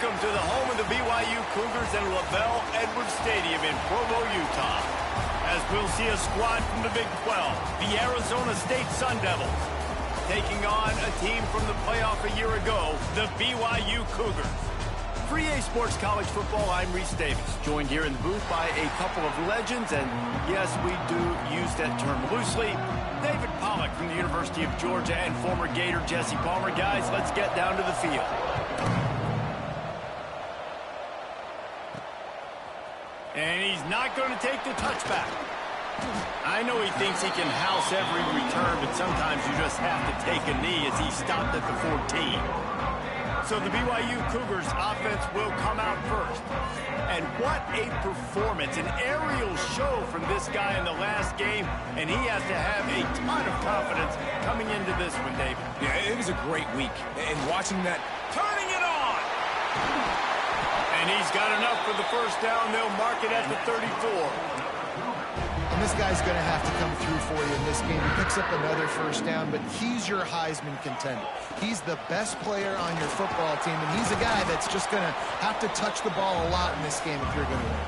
Welcome to the home of the BYU Cougars and LaVell Edwards Stadium in Provo, Utah. As we'll see a squad from the Big 12, the Arizona State Sun Devils, taking on a team from the playoff a year ago, the BYU Cougars. For EA Sports College Football, I'm Reese Davis, joined here in the booth by a couple of legends, and yes, we do use that term loosely. David Pollack from the University of Georgia and former Gator Jesse Palmer. Guys, let's get down to the field. And he's not going to take the touchback. I know he thinks he can house every return, but sometimes you just have to take a knee as he stopped at the 14. So the BYU Cougars offense will come out first. And what a performance, an aerial show from this guy in the last game, and he has to have a ton of confidence coming into this one, David. Yeah, it was a great week, and watching that, turning it on! And he's got enough for the first down. They'll mark it at the 34. And this guy's going to have to come through for you in this game. He picks up another first down, but he's your Heisman contender. He's the best player on your football team, and he's a guy that's just going to have to touch the ball a lot in this game if you're going to win.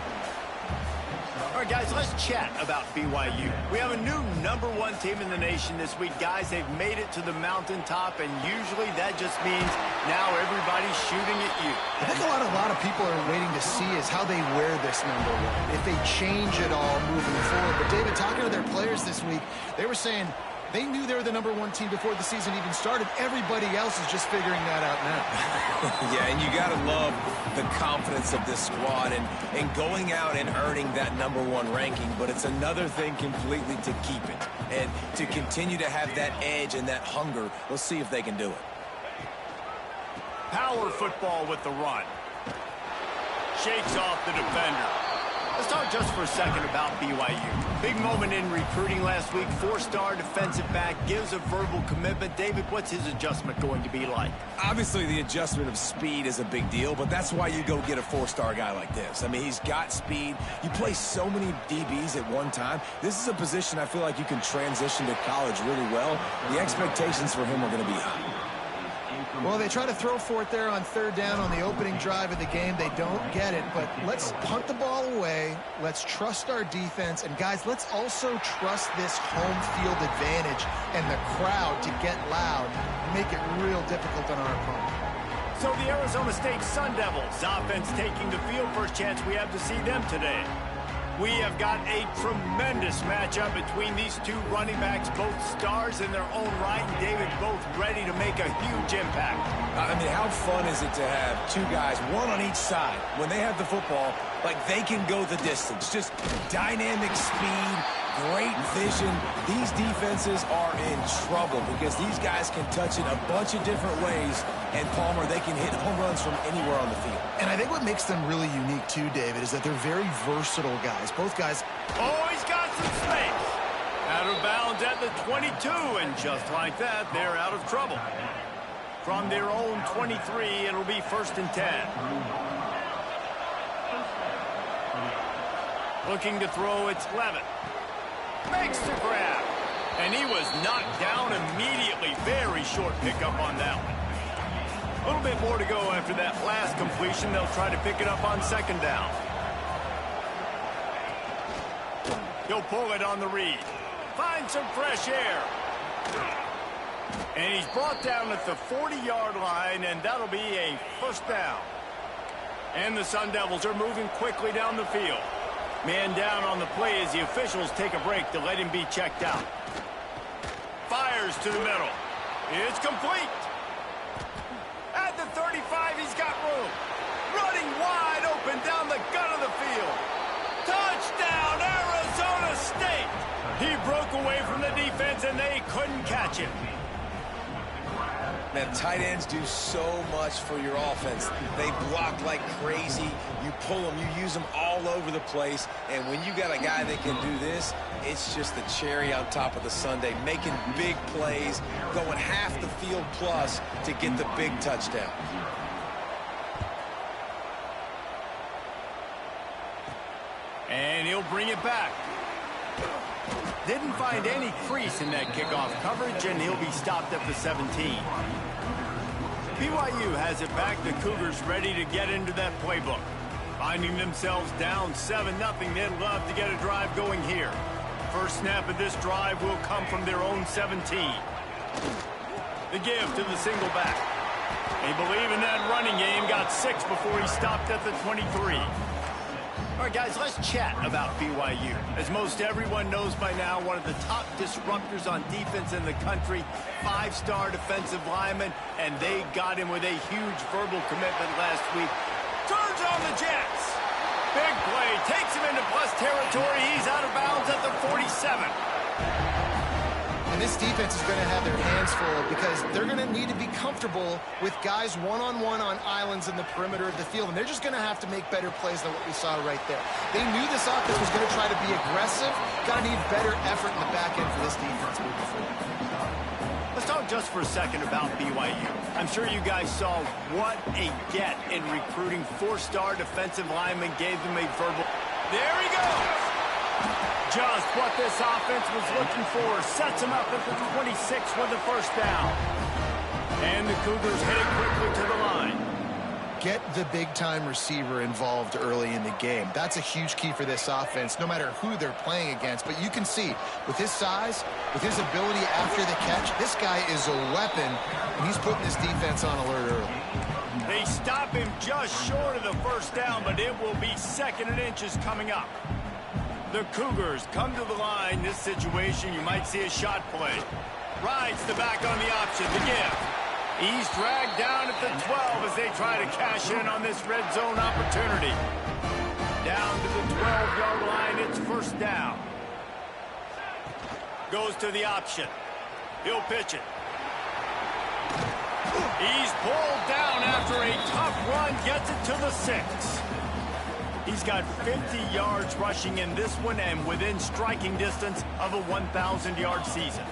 All right, guys, let's chat about BYU. We have a new #1 team in the nation this week. Guys, they've made it to the mountaintop, and usually that just means now everybody's shooting at you. I think a lot of people are waiting to see is how they wear this #1, if they change it all moving forward. But, David, talking to their players this week, they were saying they knew they were the #1 team before the season even started. Everybody else is just figuring that out now. yeah, and you got to love the confidence of this squad and going out and earning that #1 ranking, but it's another thing completely to keep it and to continue to have that edge and that hunger. We'll see if they can do it. Power football with the run. Shakes off the defender. Let's talk just for a second about BYU. Big moment in recruiting last week. 4-star defensive back gives a verbal commitment. David, what's his adjustment going to be like? Obviously, the adjustment of speed is a big deal, but that's why you go get a 4-star guy like this. I mean, he's got speed. You play so many DBs at one time. This is a position I feel like you can transition to college really well. The expectations for him are going to be high. Well, they try to throw for it there on 3rd down on the opening drive of the game. They don't get it, but let's punt the ball away. Let's trust our defense. And, guys, let's also trust this home field advantage and the crowd to get loud and make it real difficult on our opponent. So the Arizona State Sun Devils offense taking the field. First chance we have to see them today. We have got a tremendous matchup between these two running backs, both stars in their own right, and David, both ready to make a huge impact. I mean, how fun is it to have two guys, one on each side, when they have the football, like they can go the distance. Just dynamic speed, great vision. These defenses are in trouble because these guys can touch it a bunch of different ways, and Palmer, they can hit home runs from anywhere on the field. And I think what makes them really unique, too, David, is that they're very versatile guys. Both guys. Oh, he's got some space. Out of bounds at the 22, and just like that, they're out of trouble. From their own 23, it'll be 1st and 10. Looking to throw, it's Levitt. Makes the grab. And he was knocked down immediately. Very short pickup on that one. A little bit more to go after that last completion. They'll try to pick it up on 2nd down. He'll pull it on the read. Find some fresh air. And he's brought down at the 40-yard line, and that'll be a 1st down. And the Sun Devils are moving quickly down the field. Man down on the play as the officials take a break to let him be checked out. Fires to the middle. It's complete. At the 35, he's got room. Running wide open down the gut of the field. Touchdown, Arizona State. He broke away from the defense, and they couldn't catch him. Man, tight ends do so much for your offense. They block like crazy. You pull them, you use them all over the place. And when you got a guy that can do this, it's just the cherry on top of the sundae, making big plays, going half the field plus to get the big touchdown. And he'll bring it back. Didn't find any crease in that kickoff coverage, and he'll be stopped at the 17. BYU has it back. The Cougars ready to get into that playbook. Finding themselves down 7-0, they'd love to get a drive going here. First snap of this drive will come from their own 17. The give to the single back. They believe in that running game. Got 6 before he stopped at the 23. All right, guys, let's chat about BYU. As most everyone knows by now, one of the top disruptors on defense in the country, 5-star defensive lineman, and they got him with a huge verbal commitment last week. Turns on the Jets. Big play, takes him into plus territory. He's out of bounds at the 47. And this defense is going to have their hands full because they're going to need to be comfortable with guys one-on-one on islands in the perimeter of the field. And they're just going to have to make better plays than what we saw right there. They knew this offense was going to try to be aggressive. Got to need better effort in the back end for this defense moving forward. Let's talk just for a second about BYU. I'm sure you guys saw what a get in recruiting. 4-star defensive lineman gave them a verbal. There he goes. Just what this offense was looking for. Sets him up at the 26 with the first down. And the Cougars headed quickly to the line. Get the big-time receiver involved early in the game. That's a huge key for this offense, no matter who they're playing against. But you can see, with his size, with his ability after the catch, this guy is a weapon, and he's putting this defense on alert early. They stop him just short of the first down, but it will be 2nd and inches coming up. The Cougars come to the line. This situation, you might see a shot play. Rides the back on the option, the give. He's dragged down at the 12 as they try to cash in on this red zone opportunity. Down to the 12-yard line, it's first down. Goes to the option. He'll pitch it. He's pulled down after a tough run, gets it to the 6. He's got 50 yards rushing in this one and within striking distance of a 1,000-yard season.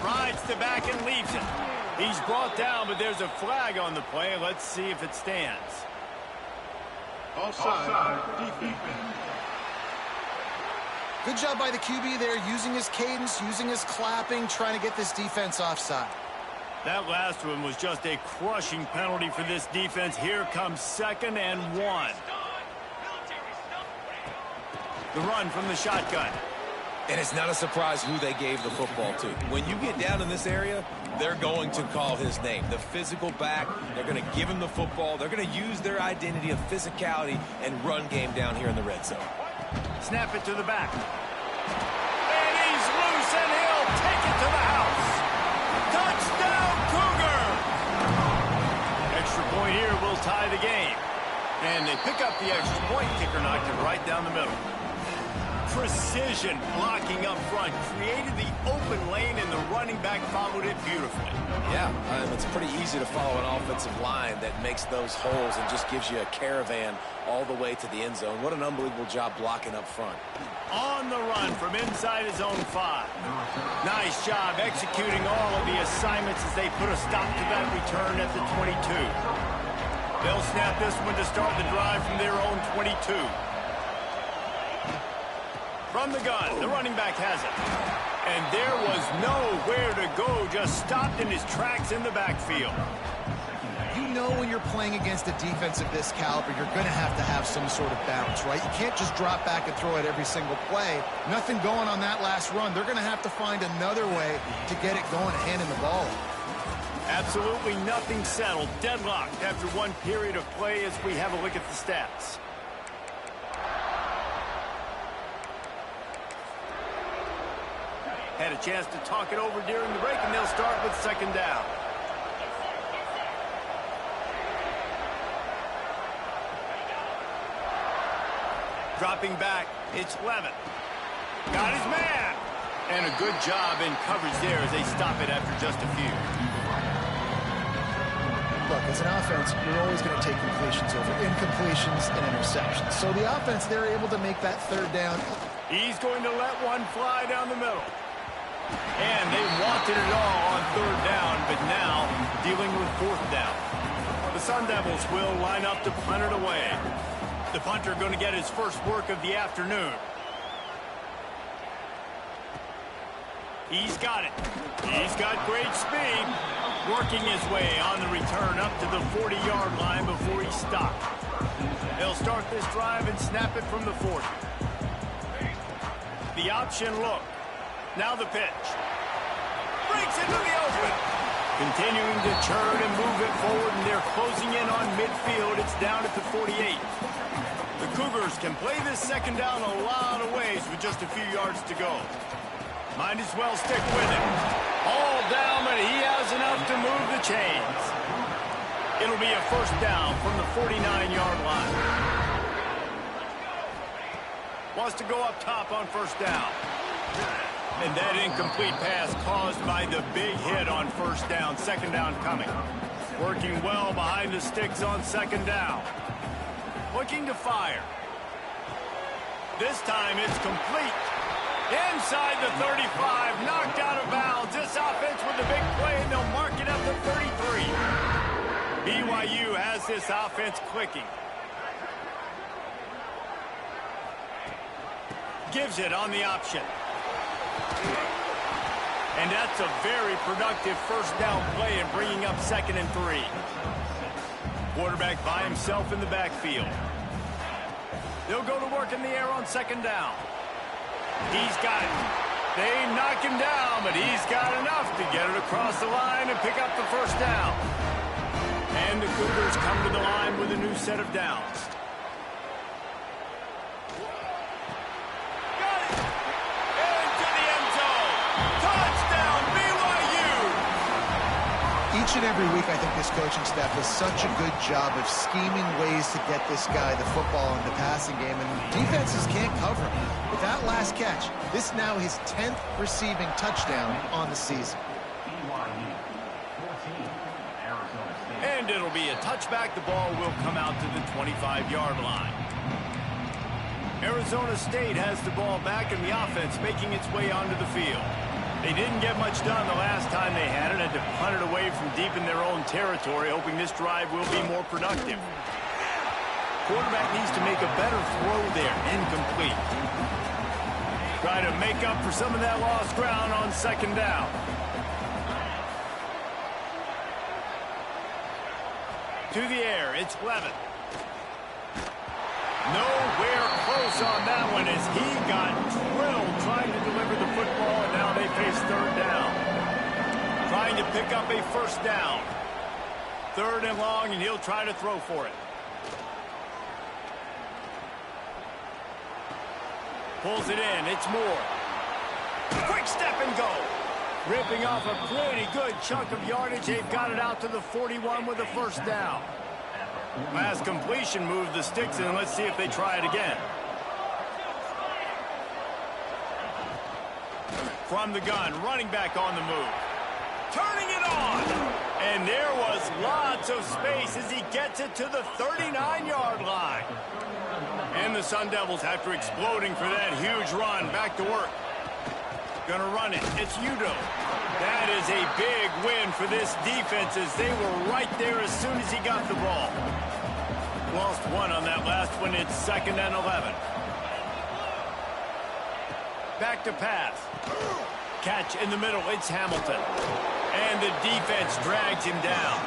Rides the back and leaves it. He's brought down, but there's a flag on the play. Let's see if it stands. Offside. Defense. Good job by the QB there, using his cadence, using his clapping, trying to get this defense offside. That last one was just a crushing penalty for this defense. Here comes 2nd and 1. The run from the shotgun. And it's not a surprise who they gave the football to. When you get down in this area, they're going to call his name. The physical back, they're going to give him the football. They're going to use their identity of physicality and run game down here in the red zone. Snap it to the back. And he's loose, and he'll take it to the house. Touchdown, Cougar! Extra point here will tie the game. And they pick up the extra point. Kicker knocked it right down the middle. Precision blocking up front, created the open lane, and the running back followed it beautifully. Yeah, it's pretty easy to follow an offensive line that makes those holes and just gives you a caravan all the way to the end zone. What an unbelievable job blocking up front. On the run from inside his own 5. Nice job executing all of the assignments as they put a stop to that return at the 22. They'll snap this one to start the drive from their own 22. From the gun, the running back has it. And there was nowhere to go, just stopped in his tracks in the backfield. You know when you're playing against a defense of this caliber, you're going to have some sort of balance, right? You can't just drop back and throw it every single play. Nothing going on that last run. They're going to have to find another way to get it going, handing the ball. Absolutely nothing settled. Deadlocked after one period of play as we have a look at the stats. Had a chance to talk it over during the break, and they'll start with 2nd down. Dropping back, it's Levin. Got his man. And a good job in coverage there as they stop it after just a few. Look, as an offense, you're always going to take completions over incompletions and interceptions. So the offense, they're able to make that 3rd down. He's going to let one fly down the middle. And they wanted it all on 3rd down, but now dealing with 4th down. The Sun Devils will line up to punt it away. The punter going to get his first work of the afternoon. He's got it. He's got great speed. Working his way on the return up to the 40-yard line before he stopped. They'll start this drive and snap it from the 40. The option look. Now the pitch. Breaks into the open. Continuing to churn and move it forward, and they're closing in on midfield. It's down at the 48. The Cougars can play this second down a lot of ways with just a few yards to go. Might as well stick with it. All down, but he has enough to move the chains. It'll be a first down from the 49-yard line. Wants to go up top on first down. And that incomplete pass caused by the big hit on first down. Second down coming. Working well behind the sticks on second down. Looking to fire. This time it's complete. Inside the 35, knocked out of bounds. This offense with a big play, and they'll mark it up to 33. BYU has this offense clicking. Gives it on the option. And that's a very productive first down play in bringing up 2nd and 3. Quarterback by himself in the backfield. They'll go to work in the air on second down. He's got it. They knock him down, but he's got enough to get it across the line and pick up the first down. And the Cougars come to the line with a new set of downs. Got it. Into the end zone. Touchdown, BYU. Each and every week, I think this coaching staff does such a good job of scheming ways to get this guy the football in the passing game, and defenses can't cover him. With that last catch, this now his 10th receiving touchdown on the season. And it'll be a touchback. The ball will come out to the 25-yard line. Arizona State has the ball back, and the offense making its way onto the field. They didn't get much done the last time they had it. Had to punt it away from deep in their own territory, hoping this drive will be more productive. Quarterback needs to make a better throw there. Incomplete. Try to make up for some of that lost ground on second down. To the air, it's Levin. Nowhere close on that one as he got drilled trying to deliver the football, and now they face third down. Trying to pick up a first down. 3rd and long, and he'll try to throw for it. Pulls it in. It's Moore. Quick step and go. Ripping off a pretty good chunk of yardage. They've got it out to the 41 with a first down. Last completion moved the sticks in. Let's see if they try it again. From the gun, running back on the move. Turning it on. And there was lots of space as he gets it to the 39-yard line. And the Sun Devils, after exploding for that huge run, back to work. Gonna run it. It's Udo. That is a big win for this defense as they were right there as soon as he got the ball. Lost one on that last one. It's 2nd and 11. Back to pass. Catch in the middle. It's Hamilton. And the defense drags him down.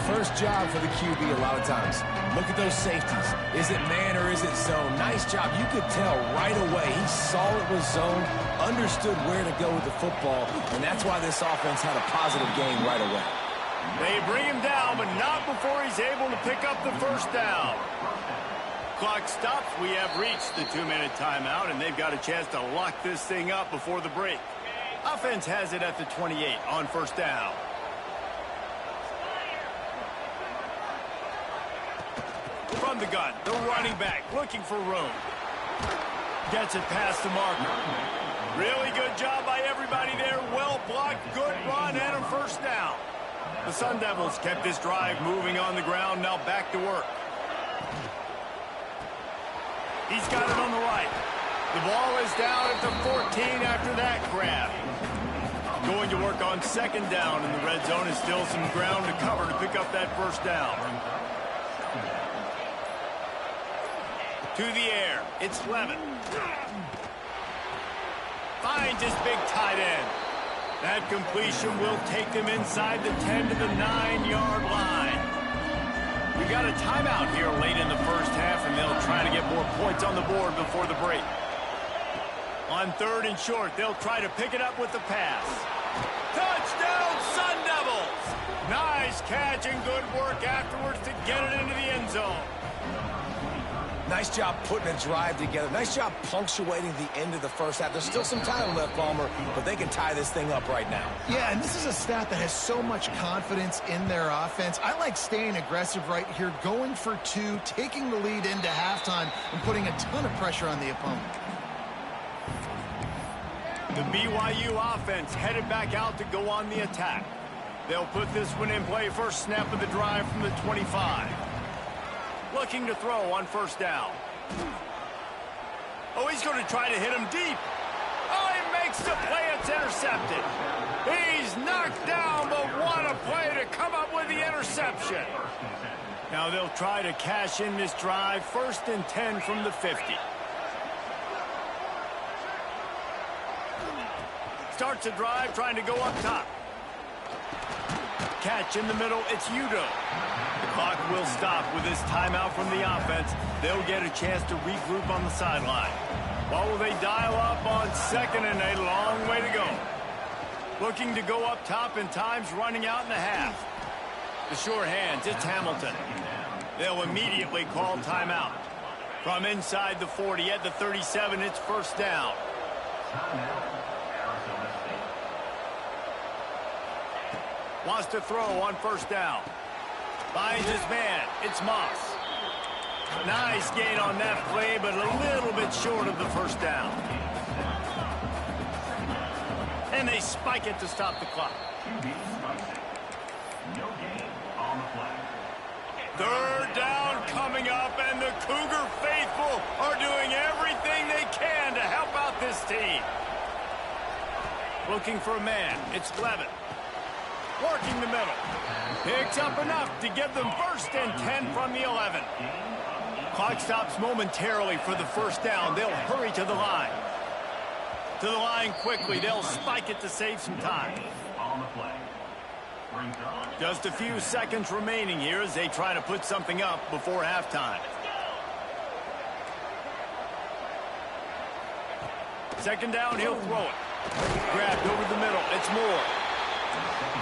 First job for the QB a lot of times. Look at those safeties. Is it man or is it zone? Nice job. You could tell right away. He saw it was zone, understood where to go with the football, and that's why this offense had a positive game right away. They bring him down, but not before he's able to pick up the first down. Clock stops. We have reached the 2-minute timeout, and they've got a chance to lock this thing up before the break. Offense has it at the 28 on first down. From the gun, the running back looking for room. Gets it past the marker. Really good job by everybody there. Well blocked, good run, and a first down. The Sun Devils kept this drive moving on the ground, now back to work. He's got it on the right. The ball is down at the 14 after that grab. Going to work on second down, and the red zone is still some ground to cover to pick up that first down. To the air, it's Levin. finds his big tight end. That completion will take them inside the 10 to the 9-yard line. We got a timeout here late in the first half, and they'll try to get more points on the board before the break. On 3rd and short, they'll try to pick it up with the pass. Touchdown, Sun Devils! Nice catch and good work afterwards to get it into the end zone. Nice job putting a drive together. Nice job punctuating the end of the first half. There's still some time left, Palmer, but they can tie this thing up right now. Yeah, and this is a staff that has so much confidence in their offense. I like staying aggressive right here, going for 2, taking the lead into halftime, and putting a ton of pressure on the opponent. The BYU offense headed back out to go on the attack. They'll put this one in play first snap of the drive from the 25. Looking to throw on 1st down. Oh, he's going to try to hit him deep. Oh, he makes the play. It's intercepted. He's knocked down, but what a play to come up with the interception. Now they'll try to cash in this drive. 1st and 10 from the 50. Starts a drive trying to go up top. Catch in the middle. It's Udo. The clock will stop with this timeout from the offense. They'll get a chance to regroup on the sideline. What will they dial up on 2nd and a long way to go? Looking to go up top, and time's running out in the half. The sure hands, it's Hamilton. They'll immediately call timeout. From inside the 40 at the 37, it's 1st down. Wants to throw on 1st down. Finds his man. It's Moss. Nice gain on that play, but a little bit short of the 1st down. And they spike it to stop the clock. 3rd down coming up, and the Cougar faithful are doing everything they can to help out this team. Looking for a man. It's Levin. Working the middle. Picks up enough to give them 1st and 10 from the 11. Clock stops momentarily for the 1st down. They'll hurry to the line. To the line quickly. They'll spike it to save some time. Just a few seconds remaining here as they try to put something up before halftime. 2nd down, he'll throw it. Grabbed over the middle. It's Moore.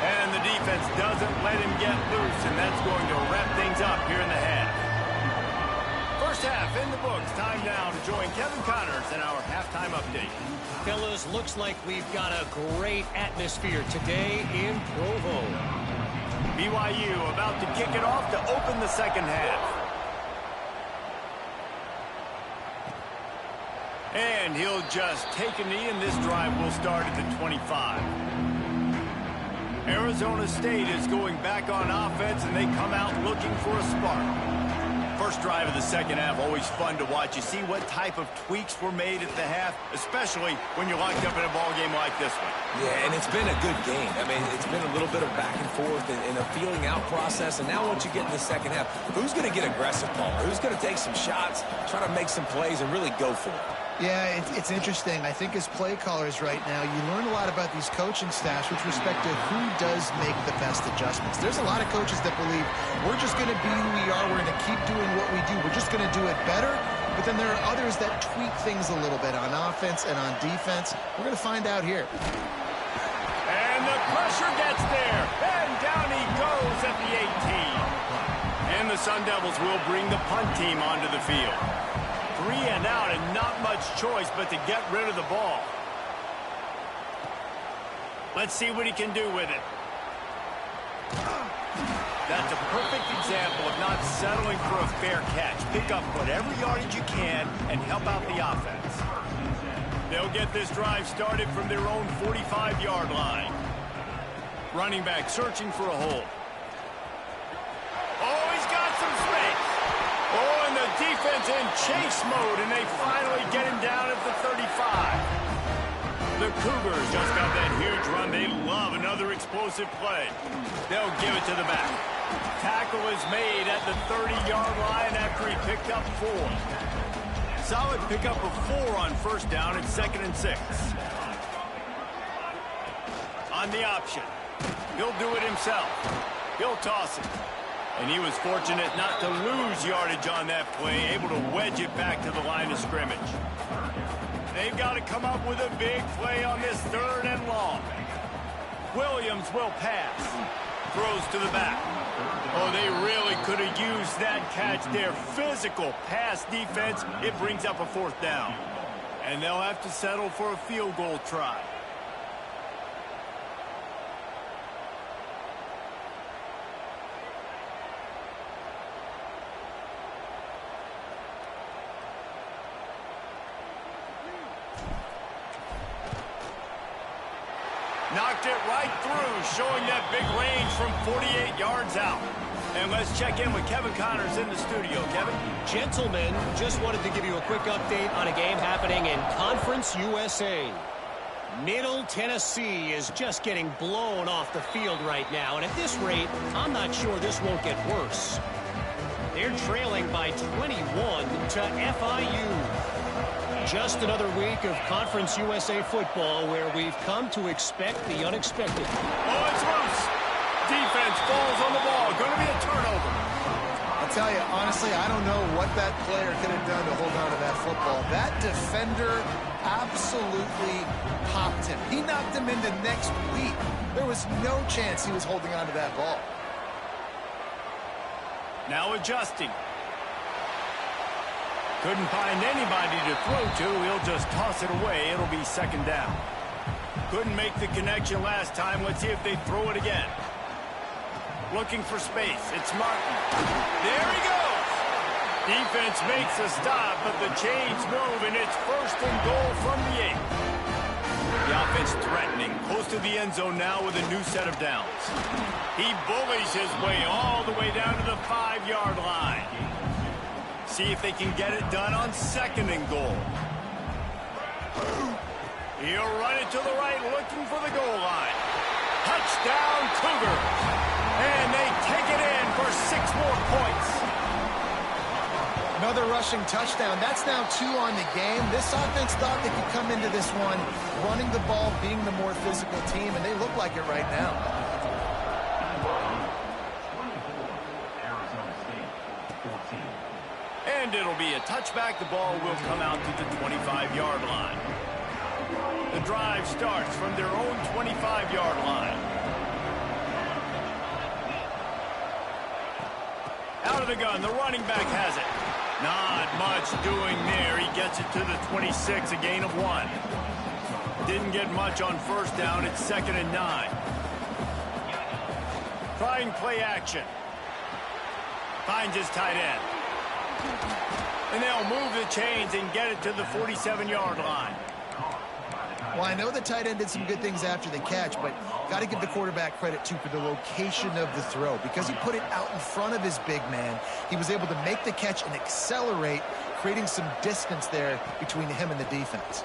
And the defense doesn't let him get loose, and that's going to wrap things up here in the half. First half in the books. Time now to join Kevin Connors in our halftime update. Fellas, looks like we've got a great atmosphere today in Provo. BYU about to kick it off to open the 2nd half. And he'll just take a knee, and this drive will start at the 25. Arizona State is going back on offense, and they come out looking for a spark. First drive of the 2nd half, always fun to watch. You see what type of tweaks were made at the half, especially when you're locked up in a ball game like this one. Yeah, and it's been a good game. I mean, it's been a little bit of back and forth and a feeling out process. And now once you get in the 2nd half, who's going to get aggressive, Palmer? Who's going to take some shots, try to make some plays, and really go for it? Yeah, it's interesting. I think as play callers right now, you learn a lot about these coaching staffs with respect to who does make the best adjustments. There's a lot of coaches that believe we're just going to be who we are. We're going to keep doing what we do. We're just going to do it better. But then there are others that tweak things a little bit on offense and on defense. We're going to find out here. And the pressure gets there. And down he goes at the 18. And the Sun Devils will bring the punt team onto the field. 3 and out, and not much choice but to get rid of the ball. Let's see what he can do with it. That's a perfect example of not settling for a fair catch. Pick up whatever yardage you can and help out the offense. They'll get this drive started from their own 45-yard line. Running back searching for a hole. Oh, he's got some space. Oh, and the defense in chase mode, and they finally get him down at the 35. The Cougars just got that huge run. They love another explosive play. They'll give it to the back. Tackle is made at the 30-yard line after he picked up 4. Solid pickup of 4 on 1st down at 2nd and 6. on the option. He'll do it himself. He'll toss it. And he was fortunate not to lose yardage on that play, able to wedge it back to the line of scrimmage. They've got to come up with a big play on this 3rd and long. Williams will pass. Throws to the back. Oh, they really could have used that catch there. Physical pass defense. It brings up a 4th down. And they'll have to settle for a field goal try. Knocked it right through, showing that big range from 48 yards out. And let's check in with Kevin Connors in the studio. Kevin? Gentlemen, just wanted to give you a quick update on a game happening in Conference USA. Middle Tennessee is just getting blown off the field right now. And at this rate, I'm not sure this won't get worse. They're trailing by 21 to FIU. Just another week of Conference USA football where we've come to expect the unexpected. Oh, it's loose. Defense falls on the ball. Going to be a turnover. I'll tell you, honestly, I don't know what that player could have done to hold on to that football. That defender absolutely popped him. He knocked him into next week. There was no chance he was holding on to that ball. Now adjusting. Couldn't find anybody to throw to. He'll just toss it away. It'll be 2nd down. Couldn't make the connection last time. Let's see if they throw it again. Looking for space. It's Martin. There he goes. Defense makes a stop, but the chains move, and it's 1st and goal from the 8. The offense threatening. Close to the end zone now with a new set of downs. He bullies his way all the way down to the 5-yard line. See if they can get it done on 2nd and goal. He'll run it to the right, looking for the goal line. Touchdown, Cougars. And they take it in for 6 more points. Another rushing touchdown. That's now 2 on the game. This offense thought they could come into this one running the ball, being the more physical team, and they look like it right now. And it'll be a touchback. The ball will come out to the 25-yard line. The drive starts from their own 25-yard line. Out of the gun, the running back has it. Not much doing there. He gets it to the 26, a gain of 1. Didn't get much on 1st down. It's 2nd and 9. Trying play action. Finds his tight end. And they'll move the chains and get it to the 47-yard line. Well, I know the tight end did some good things after the catch, but got to give the quarterback credit, too, for the location of the throw. Because he put it out in front of his big man, he was able to make the catch and accelerate, creating some distance there between him and the defense.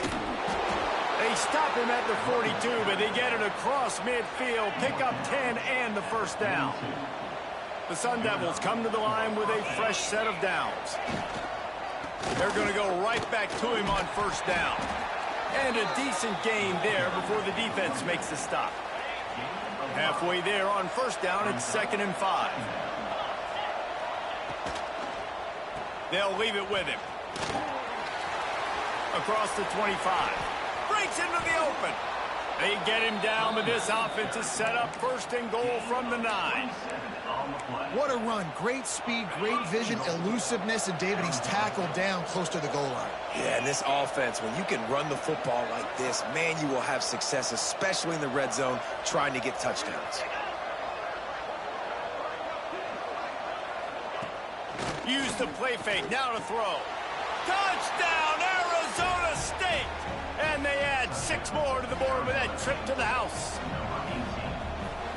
They stop him at the 42, but they get it across midfield, pick up 10 and the 1st down. The Sun Devils come to the line with a fresh set of downs. They're going to go right back to him on 1st down. And a decent gain there before the defense makes the stop. Halfway there on 1st down, it's 2nd and 5. They'll leave it with him. Across the 25. Breaks into the open. They get him down, but this offense is set up 1st and goal from the 9. What a run. Great speed, great vision, elusiveness, and David, he's tackled down close to the goal line. Yeah, and this offense, when you can run the football like this, man, you will have success, especially in the red zone, trying to get touchdowns. Use the play fake, now to throw. Touchdown, Arizona State! And they add 6 more to the board with that trip to the house.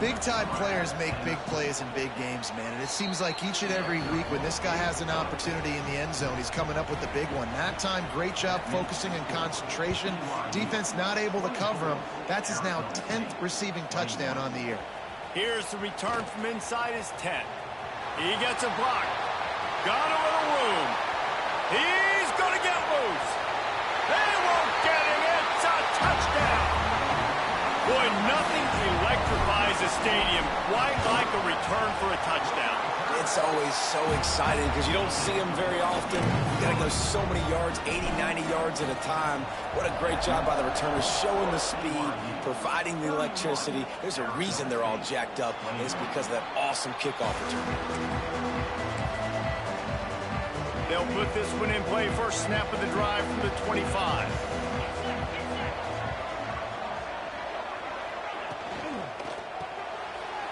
Big-time players make big plays in big games, man. And it seems like each and every week when this guy has an opportunity in the end zone, he's coming up with the big one. That time, great job focusing and concentration. Defense not able to cover him. That's his now 10th receiving touchdown on the year. Here's the return from inside his 10. He gets a block. Got a little room. He's going to get loose. They won't get him. It's a touchdown. stadium. Quite like a return for a touchdown. It's always so exciting because you don't see them very often. You got to go so many yards, 80, 90 yards at a time. What a great job by the returners, showing the speed, providing the electricity. There's a reason they're all jacked up, and it's because of that awesome kickoff return. They'll put this one in play. First snap of the drive from the 25.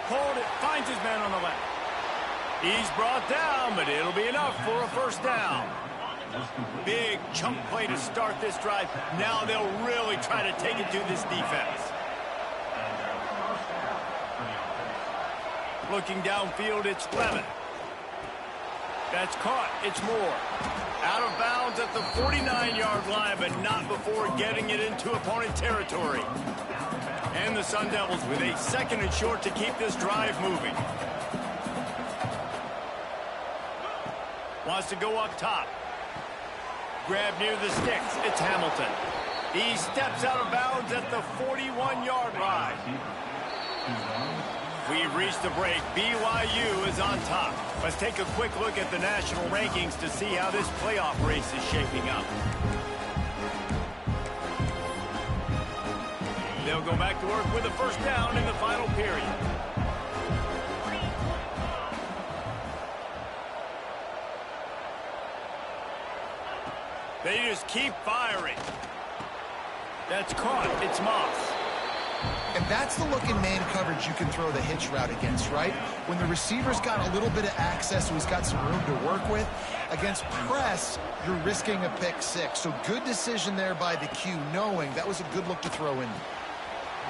Called it, finds his man on the left. He's brought down, but it'll be enough for a first down. Big chunk play to start this drive. Now they'll really try to take it to this defense. Looking downfield, it's Levin. That's caught. It's Moore. Out of bounds at the 49-yard line, but not before getting it into opponent territory. And the Sun Devils with a second and short to keep this drive moving. Wants to go up top. Grab near the sticks. It's Hamilton. He steps out of bounds at the 41-yard line. We've reached the break. BYU is on top. Let's take a quick look at the national rankings to see how this playoff race is shaping up. They'll go back to work with a first down in the final period. They just keep firing. That's caught. It's Moss. And that's the look in man coverage you can throw the hitch route against, right? When the receiver's got a little bit of access, so he's got some room to work with. Against press, you're risking a pick six. So good decision there by the Q, knowing that was a good look to throw in.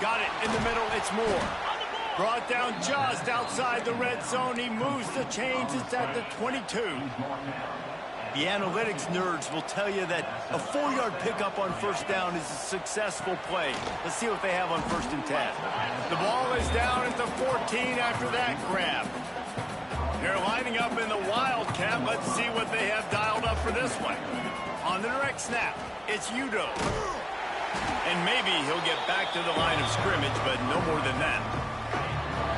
Got it in the middle. It's Moore. Brought down just outside the red zone. He moves the chains. It's at the 22. The analytics nerds will tell you that a 4-yard pickup on first down is a successful play. Let's see what they have on 1st and 10. The ball is down at the 14 after that grab. They're lining up in the Wildcat. Let's see what they have dialed up for this one. On the direct snap, it's Udo. And maybe he'll get back to the line of scrimmage, but no more than that.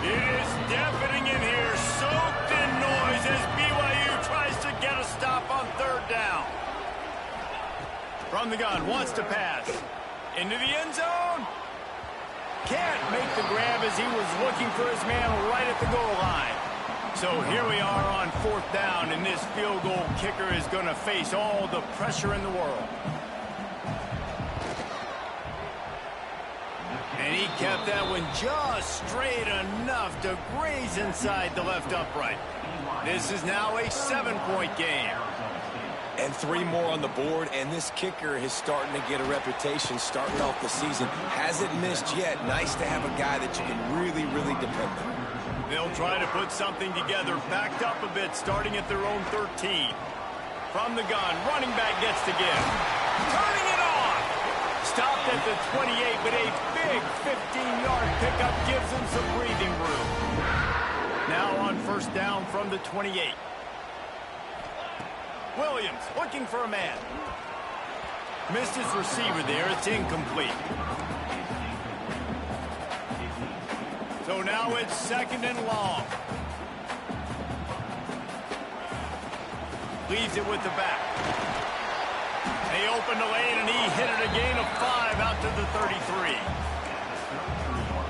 It is deafening in here, soaked in noise as BYU tries to get a stop on 3rd down. From the gun, wants to pass. Into the end zone. Can't make the grab as he was looking for his man right at the goal line. So here we are on 4th down, and this field goal kicker is going to face all the pressure in the world. And he kept that one just straight enough to graze inside the left upright. This is now a 7-point game. And 3 more on the board, and this kicker is starting to get a reputation starting off the season. Hasn't missed yet. Nice to have a guy that you can really, really depend on. They'll try to put something together, backed up a bit, starting at their own 13. From the gun, running back gets to give. Turning it off! Stopped at the 28, but a big 15-yard pickup gives him some breathing room. Now on 1st down from the 28. Williams looking for a man. Missed his receiver there. It's incomplete. So now it's 2nd and long. Leaves it with the back. They opened the lane, and he hit it a gain of 5 out to the 33.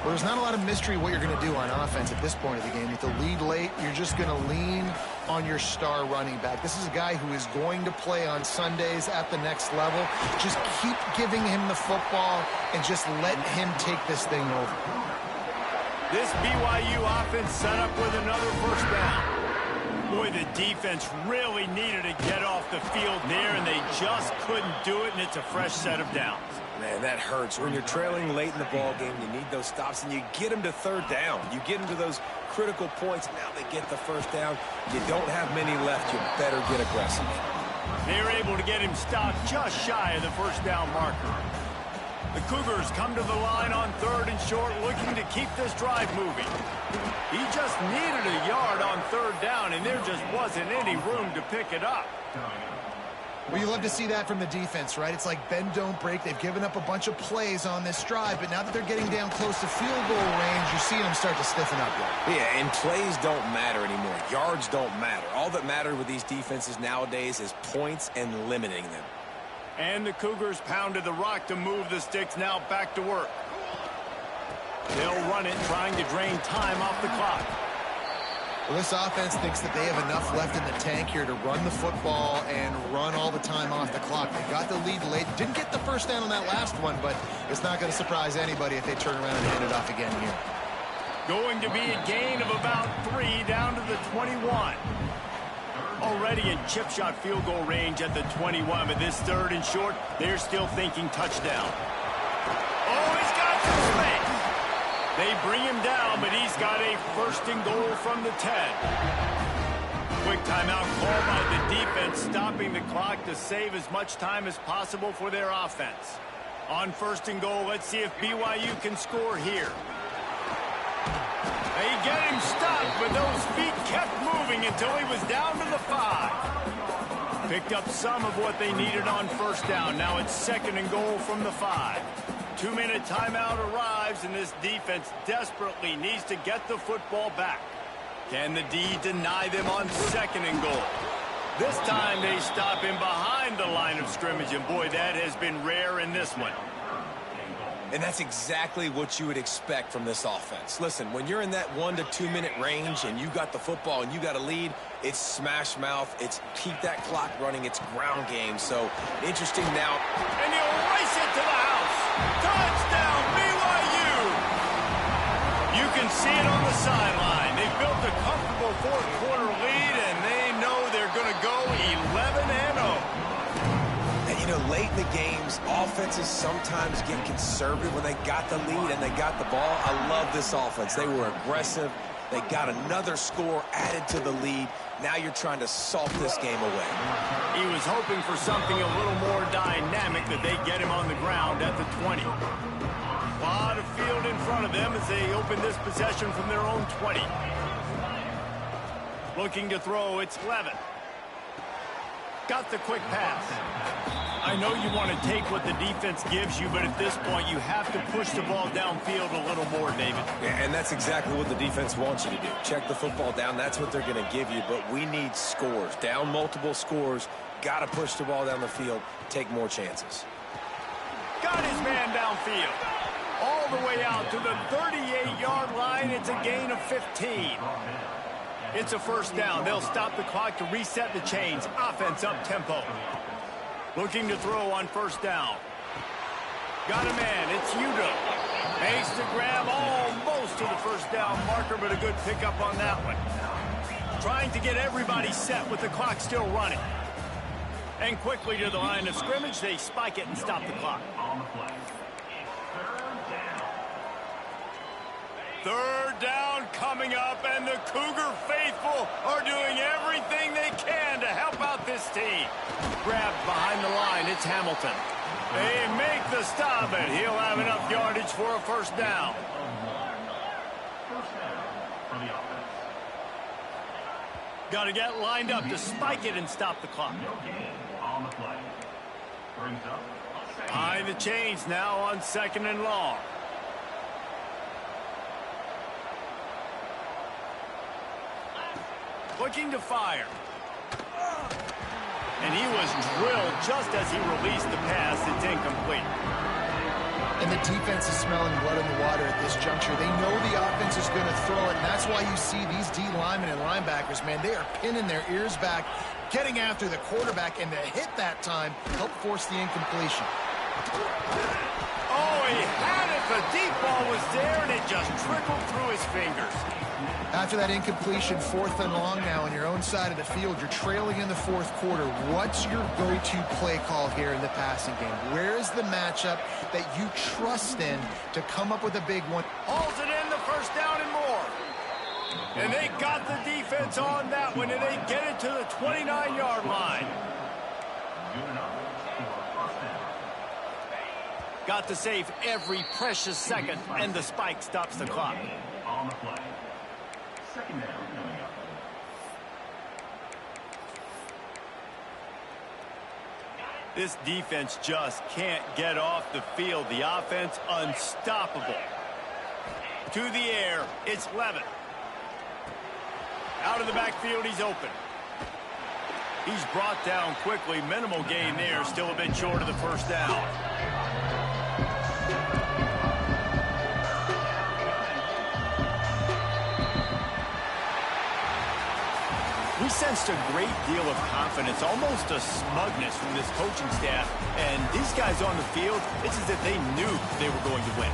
Well, there's not a lot of mystery what you're going to do on offense at this point of the game. With the lead late, you're just going to lean on your star running back. This is a guy who is going to play on Sundays at the next level. Just keep giving him the football and just let him take this thing over. This BYU offense set up with another first down. Boy, the defense really needed to get off the field there, and they just couldn't do it, and it's a fresh set of downs. Man, that hurts. When you're trailing late in the ball game, you need those stops, and you get them to 3rd down. You get them to those critical points. Now they get the first down. You don't have many left. You better get aggressive. They're able to get him stopped just shy of the first down marker. The Cougars come to the line on 3rd and short, looking to keep this drive moving. He just needed a yard on 3rd down, and there just wasn't any room to pick it up. Well, you love to see that from the defense, right? It's like bend, don't break. They've given up a bunch of plays on this drive, but now that they're getting down close to field goal range, you're seeing them start to stiffen up. Yeah, and plays don't matter anymore. Yards don't matter. All that matters with these defenses nowadays is points and limiting them. And the Cougars pounded the rock to move the sticks. Now back to work. They'll run it, trying to drain time off the clock. Well, this offense thinks that they have enough left in the tank here to run the football and run all the time off the clock. They got the lead late. Didn't get the first down on that last one, but it's not going to surprise anybody if they turn around and hand it off again here. Going to be a gain of about 3 down to the 21. Already in chip shot field goal range at the 21, but this 3rd and short, they're still thinking touchdown. Oh, he's got some space. They bring him down, but he's got a 1st and goal from the 10. Quick timeout call by the defense, stopping the clock to save as much time as possible for their offense. On 1st and goal, let's see if BYU can score here. They get him stopped, but those feet kept moving until he was down to the 5. Picked up some of what they needed on 1st down. Now it's 2nd and goal from the 5. 2-minute timeout arrives, and this defense desperately needs to get the football back. Can the D deny them on 2nd and goal? This time they stop him behind the line of scrimmage, and boy, that has been rare in this one. And that's exactly what you would expect from this offense. Listen, when you're in that 1 to 2 minute range and you got the football and you got a lead, it's smash mouth, it's keep that clock running, it's ground game. So interesting now. And he'll race it to the house. Touchdown, BYU! You can see it on the sideline. They built a comfortable 4th quarter lead, and they know they're going to go 11-0. Late in the games, offenses sometimes get conservative when they got the lead and they got the ball. I love this offense. They were aggressive. They got another score added to the lead. Now you're trying to salt this game away. He was hoping for something a little more dynamic, that they get him on the ground at the 20. A lot of field in front of them as they open this possession from their own 20. Looking to throw, it's Levin. Got the quick pass. I know you want to take what the defense gives you, but at this point you have to push the ball downfield a little more, David. Yeah, and that's exactly what the defense wants you to do. Check the football down. That's what they're going to give you, but we need scores. Down multiple scores. Got to push the ball down the field. Take more chances. Got his man downfield. All the way out to the 38-yard line. It's a gain of 15. It's a 1st down. They'll stop the clock to reset the chains. Offense up tempo. Looking to throw on 1st down. Got a man. It's Udo. Makes the grab almost to the 1st down marker, but a good pickup on that one. Trying to get everybody set with the clock still running. And quickly to the line of scrimmage, they spike it and stop the clock. 3rd down coming up, and the Cougar faithful are doing everything they can to help out this team. Grabbed behind the line, it's Hamilton. They make the stop, and he'll have enough yardage for a 1st down. Got to get lined up to spike it and stop the clock. Behind the chains now on 2nd and long. Looking to fire. And he was drilled just as he released the pass. It's incomplete. And the defense is smelling blood in the water at this juncture. They know the offense is going to throw it, and that's why you see these D linemen and linebackers, man, they are pinning their ears back, getting after the quarterback, and the hit that time helped force the incompletion. Oh, he had it. The deep ball was there, and it just trickled through his fingers. After that incompletion, 4th and long now on your own side of the field, you're trailing in the 4th quarter. What's your go-to play call here in the passing game? Where is the matchup that you trust in to come up with a big one? Hauls it in, the 1st down and more. And they got the defense on that one, and they get it to the 29-yard line. Got to save every precious second, and the spike stops the clock. On the play. 2nd down coming up. This defense just can't get off the field. The offense unstoppable. To the air, it's Levin. Out of the backfield, he's open. He's brought down quickly. Minimal gain there, still a bit short of the first down. We sensed a great deal of confidence, almost a smugness from this coaching staff. And these guys on the field, it's as if they knew they were going to win.